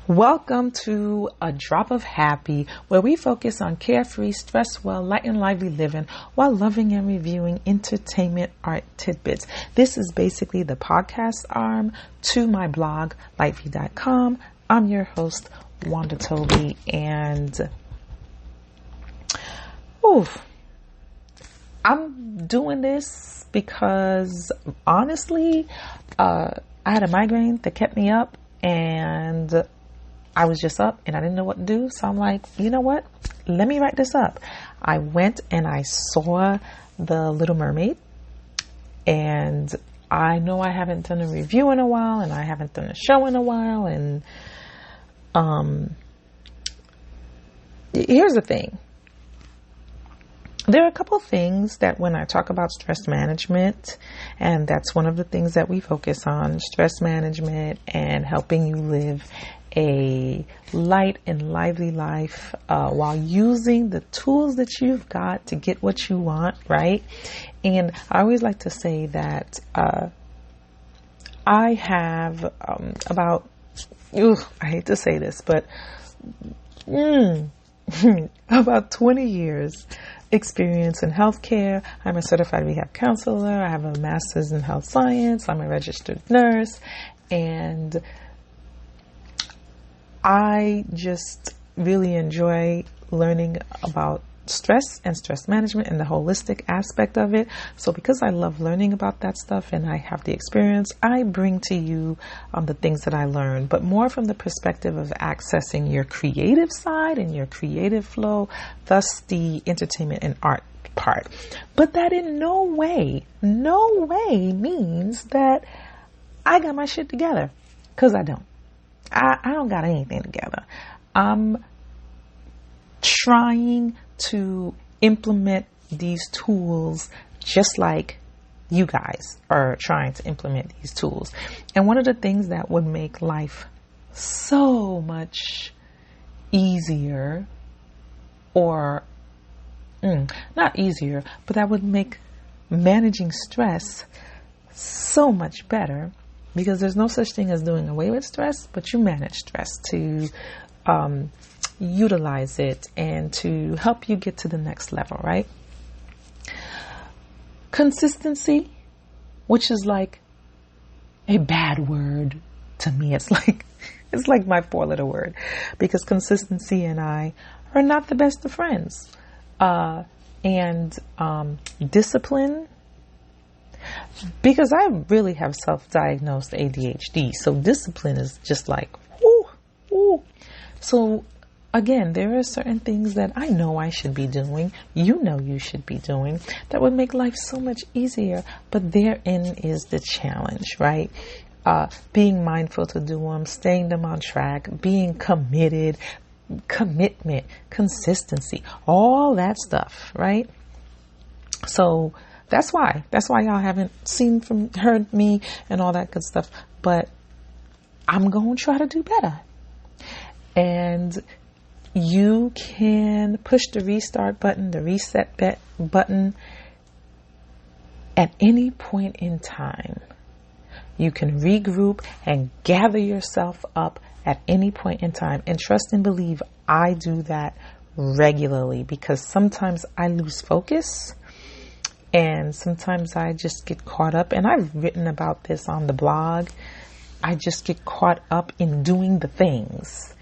Welcome to A Drop of Happy, where we focus on carefree, stress well, light and lively living while loving and reviewing entertainment art tidbits. This is basically the podcast arm to my blog, lightv.com. I'm your host, Wanda Toby, and I'm doing this because honestly, I had a migraine that kept me up, and I was just up and I didn't know what to do. So I'm like, you know what? Let me write this up. I went and I saw The Little Mermaid, and I know I haven't done a review in a while, and I haven't done a show in a while. And here's the thing. There are a couple things that when I talk about stress management, and that's one of the things that we focus on, stress management and helping you live a light and lively life while using the tools that you've got to get what you want, right? And I always like to say that I have I hate to say this, but about 20 years experience in healthcare. I'm a certified rehab counselor. I have a master's in health science. I'm a registered nurse, and I just really enjoy learning about stress and stress management and the holistic aspect of it. So because I love learning about that stuff and I have the experience, I bring to you the things that I learned, but more from the perspective of accessing your creative side and your creative flow, thus the entertainment and art part. But that in no way means that I got my shit together, because I don't. I don't got anything together. I'm trying to implement these tools just like you guys are trying to implement these tools. And one of the things that would make life so much easier, or not easier, but that would make managing stress so much better, because there's no such thing as doing away with stress, but you manage stress to utilize it and to help you get to the next level, right? Consistency, which is like a bad word to me. It's like my 4-letter word, because consistency and I are not the best of friends. And discipline, because I really have self-diagnosed ADHD. So discipline is just like, whoo. So again, there are certain things that I know I should be doing, you know you should be doing, that would make life so much easier. But therein is the challenge, right? Being mindful to do them, staying them on track, being committed, commitment, consistency, all that stuff, right? So that's why y'all haven't heard me and all that good stuff. But I'm going to try to do better. And you can push the restart button, the reset button at any point in time. You can regroup and gather yourself up at any point in time. And trust and believe, I do that regularly, because sometimes I lose focus. And sometimes I just get caught up, and I've written about this on the blog. I just get caught up in doing the things,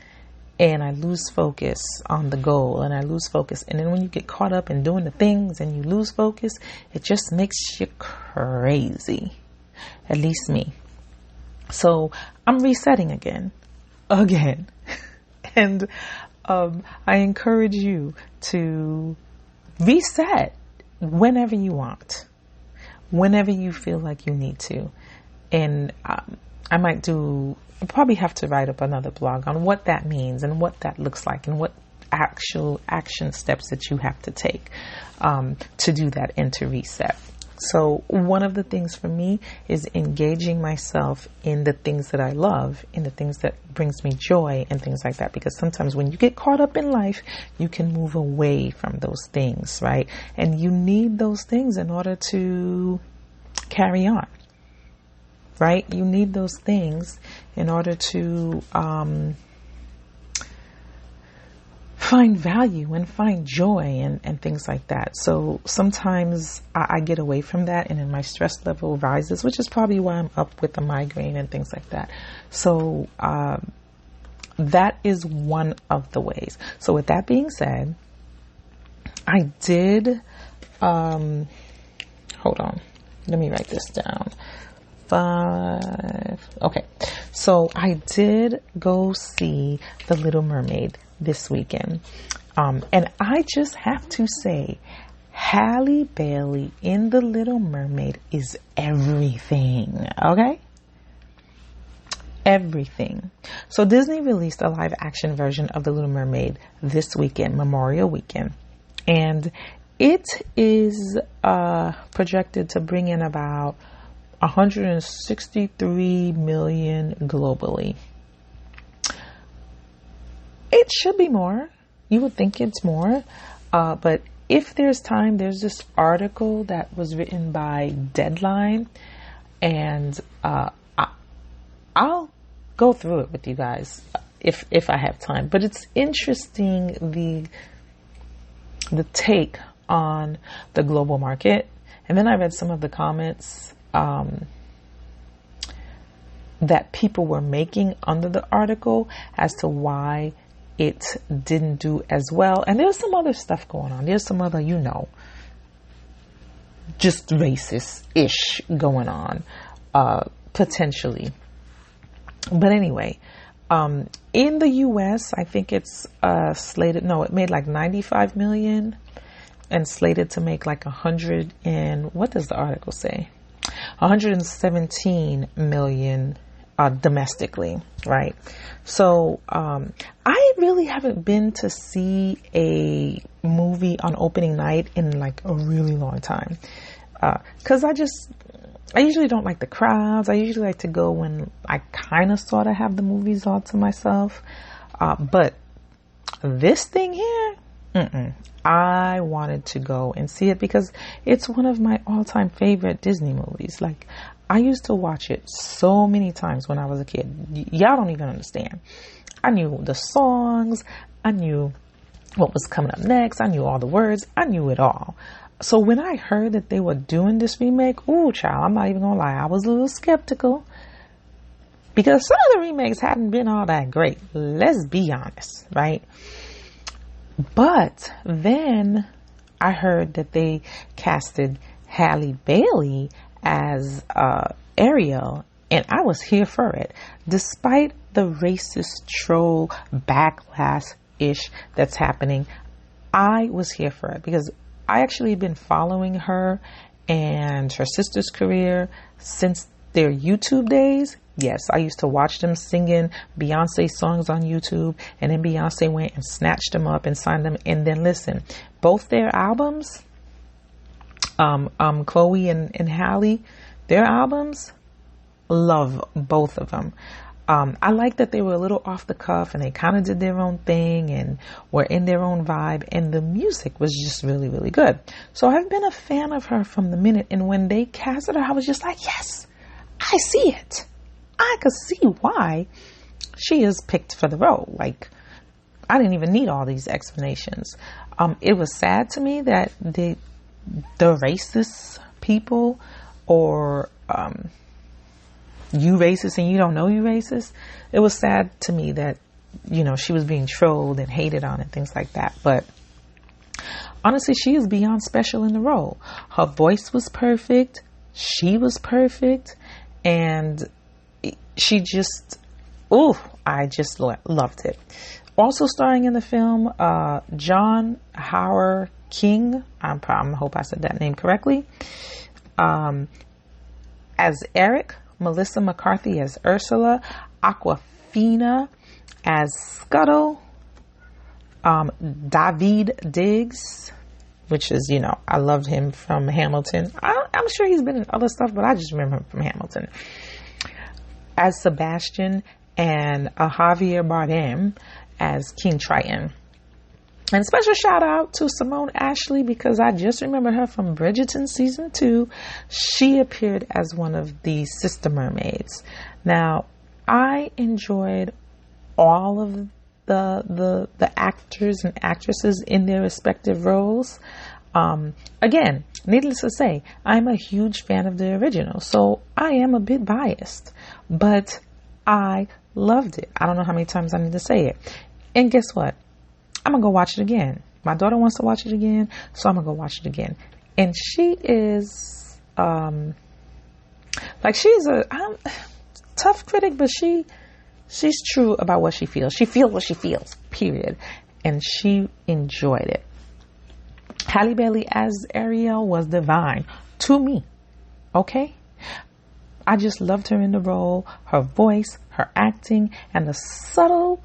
and I lose focus on the goal, and I lose focus. And then when you get caught up in doing the things and you lose focus, it just makes you crazy. At least me. So I'm resetting again. And I encourage you to reset whenever you want, whenever you feel like you need to. And I probably have to write up another blog on what that means and what that looks like and what actual action steps that you have to take to do that and to reset. So one of the things for me is engaging myself in the things that I love, in the things that brings me joy and things like that. Because sometimes when you get caught up in life, you can move away from those things, right? And you need those things in order to carry on, right? You need those things in order to find value and find joy and things like that. So sometimes I get away from that, and then my stress level rises, which is probably why I'm up with the migraine and things like that. So that is one of the ways. So with that being said, I did, hold on, let me write this down. 5. Okay. So I did go see The Little Mermaid this weekend. And I just have to say, Halle Bailey in The Little Mermaid is everything. Okay? Everything. So Disney released a live action version of The Little Mermaid this weekend, Memorial Weekend. And it is projected to bring in about 163 million globally. It should be more. You would think it's more. But if there's time, there's this article that was written by Deadline. And I'll go through it with you guys if I have time. But it's interesting, the take on the global market. And then I read some of the comments that people were making under the article as to why it didn't do as well. And there's some other stuff going on. There's some other, just racist-ish going on, potentially. But anyway, in the US, I think it's slated, it made like 95 million and slated to make like 100 and, what does the article say? 117 million domestically, right? So I really haven't been to see a movie on opening night in like a really long time, because I usually don't like the crowds. I usually like to go when I kind of sort of have the movies all to myself, but this thing here, I wanted to go and see it because it's one of my all-time favorite Disney movies. Like, I used to watch it so many times when I was a kid. Y'all don't even understand. I knew the songs. I knew what was coming up next. I knew all the words. I knew it all. So when I heard that they were doing this remake, ooh, child, I'm not even gonna lie, I was a little skeptical. Because some of the remakes hadn't been all that great. Let's be honest, right? But then I heard that they casted Halle Bailey as Ariel, and I was here for it. Despite the racist troll backlash-ish that's happening, I was here for it because I actually been following her and her sister's career since their YouTube days. Yes, I used to watch them singing Beyonce songs on YouTube, and then Beyonce went and snatched them up and signed them. And then listen, both their albums, Chloe and Halle, their albums, love both of them. I like that they were a little off the cuff and they kind of did their own thing and were in their own vibe, and the music was just really, really good. So I've been a fan of her from the minute, and when they casted her, I was just like, yes, I see it. I could see why she is picked for the role. Like, I didn't even need all these explanations. It was sad to me that the racist people, or you racist and you don't know you racist. It was sad to me that, she was being trolled and hated on and things like that. But honestly, she is beyond special in the role. Her voice was perfect. She was perfect. And she just, I just loved it. Also starring in the film, Johna Hauer-King, I hope I said that name correctly, as Eric, Melissa McCarthy as Ursula, Awkwafina as Scuttle, David Diggs, which is, I loved him from Hamilton. I'm sure he's been in other stuff, but I just remember him from Hamilton, as Sebastian, and Javier Bardem as King Triton. And a special shout out to Simone Ashley, because I just remember her from Bridgerton season 2. She appeared as one of the sister mermaids. Now, I enjoyed all of the actors and actresses in their respective roles. Again, needless to say, I'm a huge fan of the original, so I am a bit biased, but I loved it. I don't know how many times I need to say it. And guess what? I'm gonna go watch it again. My daughter wants to watch it again, so I'm gonna go watch it again. And she is, she's a tough critic, but she's true about what she feels. She feels what she feels, period. And she enjoyed it. Halle Bailey as Ariel was divine to me. Okay? I just loved her in the role, her voice, her acting, and the subtle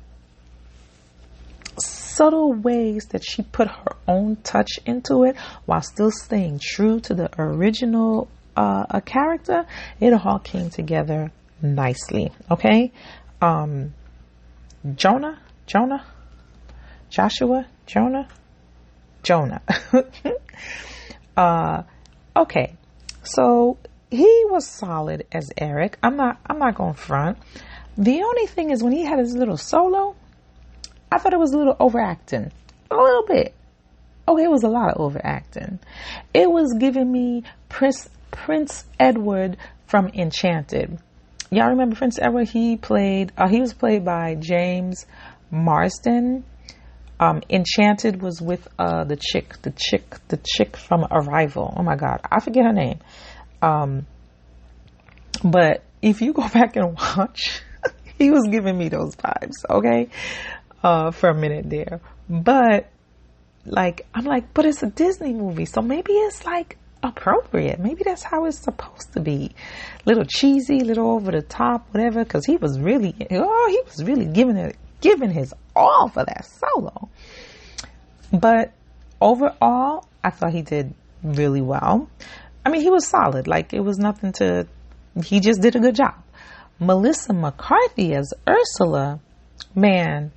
ways that she put her own touch into it while still staying true to the original character. It all came together nicely. Okay? Johna. Okay. So he was solid as Eric. I'm not going front. The only thing is when he had his little solo, I thought it was a little overacting. A little bit. Okay, it was a lot of overacting. It was giving me Prince Edward from Enchanted. Y'all remember Prince Edward? He was played by James Marsden. Enchanted was with the chick from Arrival. Oh my God, I forget her name. But if you go back and watch, he was giving me those vibes. Okay. For a minute there, but but it's a Disney movie, so maybe it's appropriate. Maybe that's how it's supposed to be. Little cheesy, little over the top, whatever. Because he was really giving his all for that solo. But overall, I thought he did really well. I mean, he was solid. It was nothing to. He just did a good job. Melissa McCarthy as Ursula, man.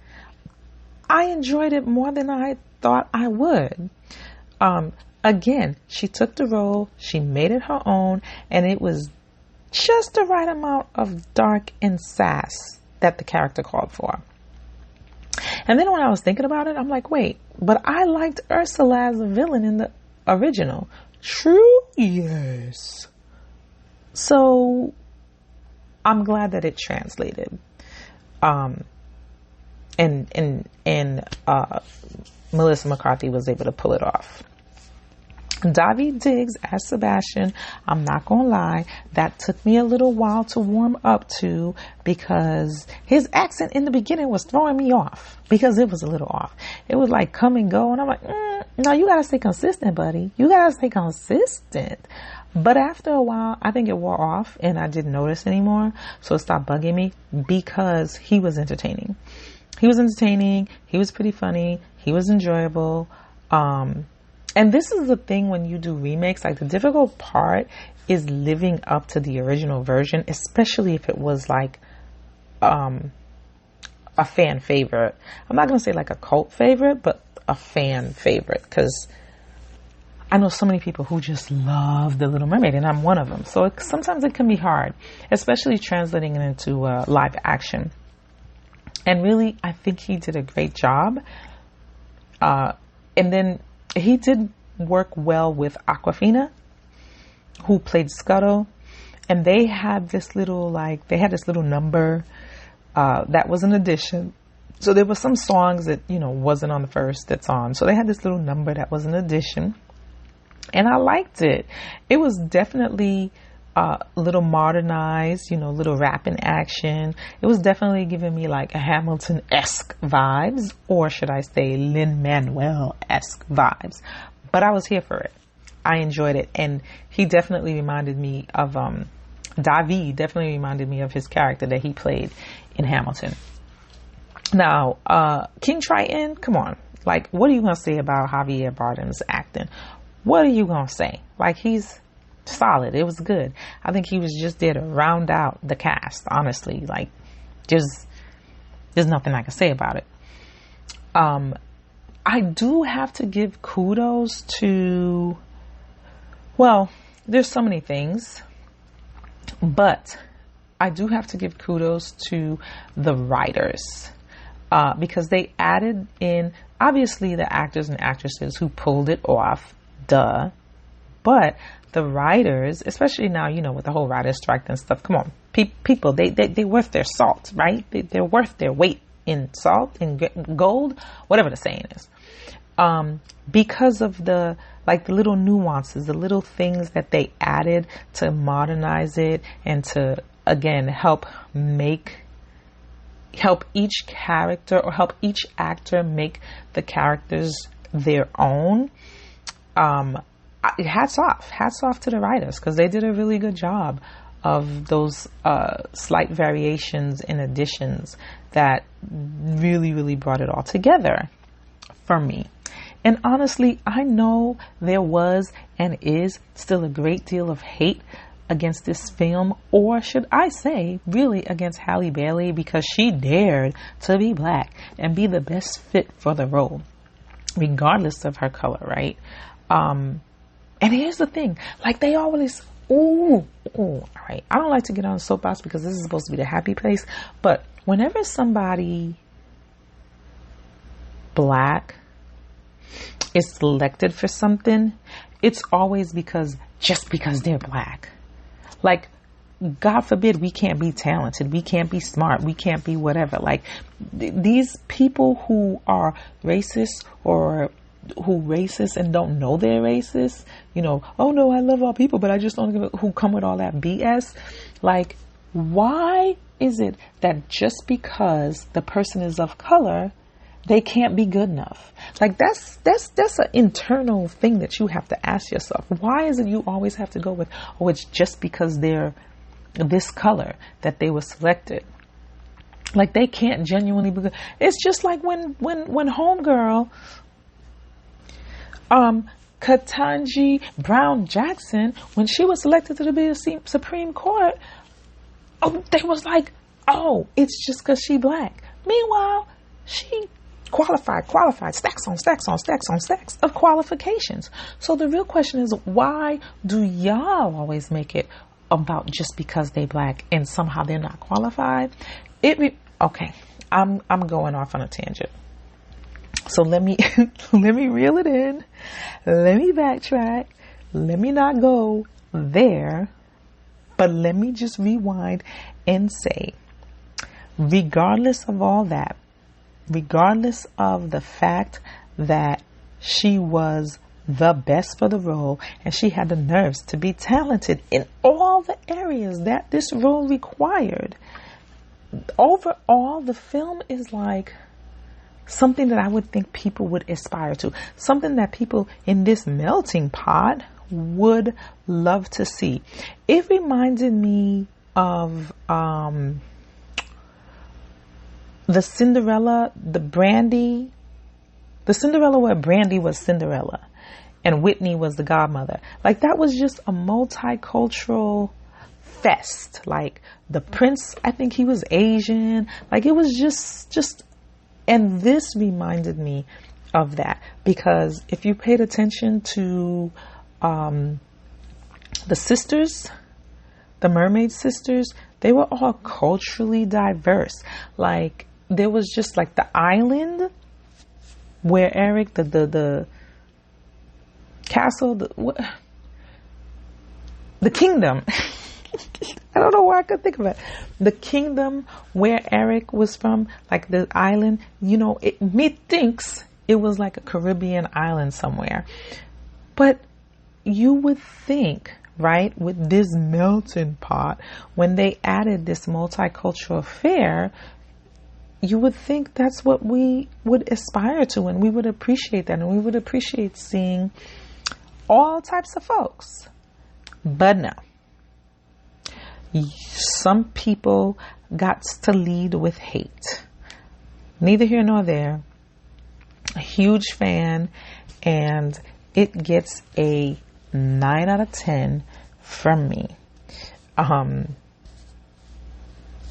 I enjoyed it more than I thought I would. Again, she took the role, she made it her own, and it was just the right amount of dark and sass that the character called for. And then when I was thinking about it, I'm like, wait, but I liked Ursula as a villain in the original. True? Yes. So I'm glad that it translated. And Melissa McCarthy was able to pull it off. Daveed Diggs as Sebastian, I'm not gonna lie, that took me a little while to warm up to because his accent in the beginning was throwing me off because it was a little off. It was come and go, and I'm like, no, you gotta stay consistent, buddy. You gotta stay consistent. But after a while, I think it wore off and I didn't notice anymore, so it stopped bugging me because he was entertaining. He was entertaining. He was pretty funny. He was enjoyable. And this is the thing when you do remakes, the difficult part is living up to the original version, especially if it was a fan favorite. I'm not going to say a cult favorite, but a fan favorite, because I know so many people who just love The Little Mermaid, and I'm one of them. So sometimes it can be hard, especially translating it into live action. And really, I think he did a great job. And then he did work well with Awkwafina, who played Scuttle. And they had this little, number that was an addition. So there were some songs that, wasn't on the first that's on. So they had this little number that was an addition. And I liked it. It was definitely a little modernized, little rap in action. It was definitely giving me a Hamilton-esque vibes, or should I say Lin-Manuel-esque vibes. But I was here for it. I enjoyed it. And he definitely reminded me of, Daveed definitely reminded me of his character that he played in Hamilton. Now, King Triton, come on. What are you going to say about Javier Bardem's acting? What are you going to say? He's solid. It was good. I think he was just there to round out the cast, honestly. There's nothing I can say about it. I do have to give kudos to, there's so many things, but I do have to give kudos to the writers. because they added in, obviously, the actors and actresses who pulled it off, duh. But the writers, especially now, with the whole writer's strike and stuff, come on, people, they worth their salt, right? They're worth their weight in salt, in gold, whatever the saying is. Because of the little nuances, the little things that they added to modernize it and to, again, help each character or help each actor make the characters their own. Hats off to the writers, because they did a really good job of those slight variations and additions that really, really brought it all together for me. And honestly, I know there was and is still a great deal of hate against this film, or should I say really against Halle Bailey, because she dared to be black and be the best fit for the role, regardless of her color, right? And here's the thing, they always, all right, I don't like to get on a soapbox because this is supposed to be the happy place, but whenever somebody black is selected for something, it's always just because they're black. God forbid we can't be talented, we can't be smart, we can't be whatever. These people who are racist or who racist and don't know they're racist, oh no, I love all people, but I just don't give a, who come with all that BS. Why is it that just because the person is of color, they can't be good enough? That's an internal thing that you have to ask yourself. Why is it you always have to go with, it's just because they're this color that they were selected? They can't genuinely be good. It's just like when homegirl, Ketanji Brown Jackson, when she was selected to the Supreme Court, they was it's just because she black. Meanwhile, she qualified, stacks on stacks on stacks on stacks of qualifications. So the real question is, why do y'all always make it about just because they black and somehow they're not qualified? Okay, I'm going off on a tangent. So let me reel it in. Let me backtrack. Let me not go there, but let me just rewind and say, regardless of all that, regardless of the fact that she was the best for the role and she had the nerves to be talented in all the areas that this role required, overall the film is something that I would think people would aspire to, something that people in this melting pot would love to see. It reminded me of the Cinderella, the Cinderella where Brandy was Cinderella and Whitney was the godmother. That was just a multicultural fest. The prince, I think he was Asian. It was just, and this reminded me of that, because if you paid attention to the sisters, the Mermaid sisters, they were all culturally diverse. There was just the island where Eric, the castle, the kingdom. I don't know why I could think of it. The kingdom where Eric was from, the island, methinks it was a Caribbean island somewhere. But you would think, right, with this melting pot, when they added this multicultural affair, you would think that's what we would aspire to, and we would appreciate that, and we would appreciate seeing all types of folks. But no. Some people got to lead with hate. Neither here nor there. A huge fan, and it gets a 9 out of 10 from me.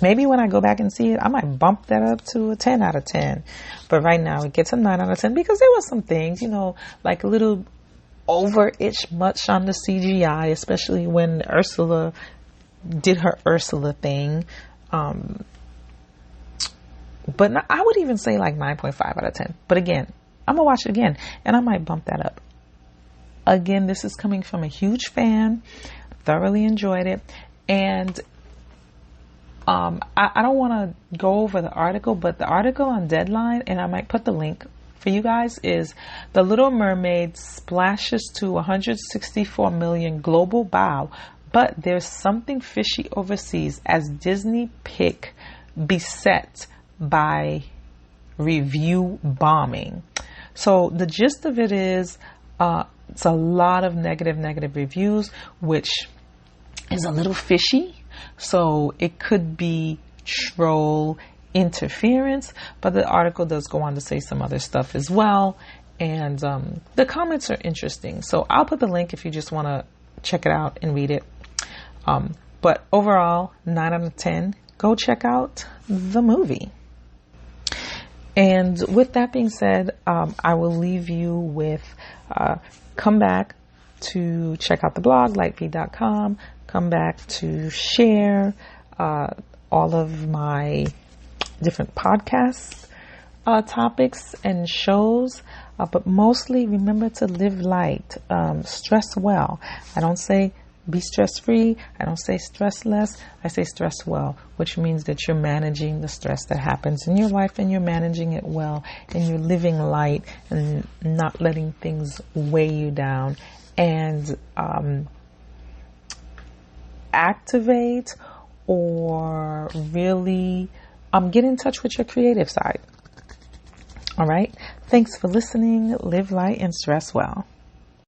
Maybe when I go back and see it, I might bump that up to a 10 out of 10. But right now it gets a 9 out of 10 because there were some things, a little over-itch much on the CGI, especially when Ursula did her Ursula thing. But I would even say like 9.5 out of 10. But again, I'm going to watch it again and I might bump that up. Again, this is coming from a huge fan. Thoroughly enjoyed it. And I don't want to go over the article, but the article on Deadline, and I might put the link for you guys, is The Little Mermaid splashes to 164 million global bow, but there's something fishy overseas as Disney pick Beset by review bombing. So the gist of it is it's a lot of negative reviews, which is a little fishy. So it could be troll interference, but the article does go on to say some other stuff as well. And the comments are interesting. So I'll put the link if you just want to check it out and read it. But overall, 9 out of 10. Go check out the movie. And with that being said, I will leave you with come back to check out the blog, lightfeed.com. Come back to share all of my different podcasts, topics and shows. But mostly remember to live light, stress well. I don't say be stress-free. I don't say stress less. I say stress well, which means that you're managing the stress that happens in your life and you're managing it well and you're living light and not letting things weigh you down. And activate or really get in touch with your creative side. All right. Thanks for listening. Live light and stress well.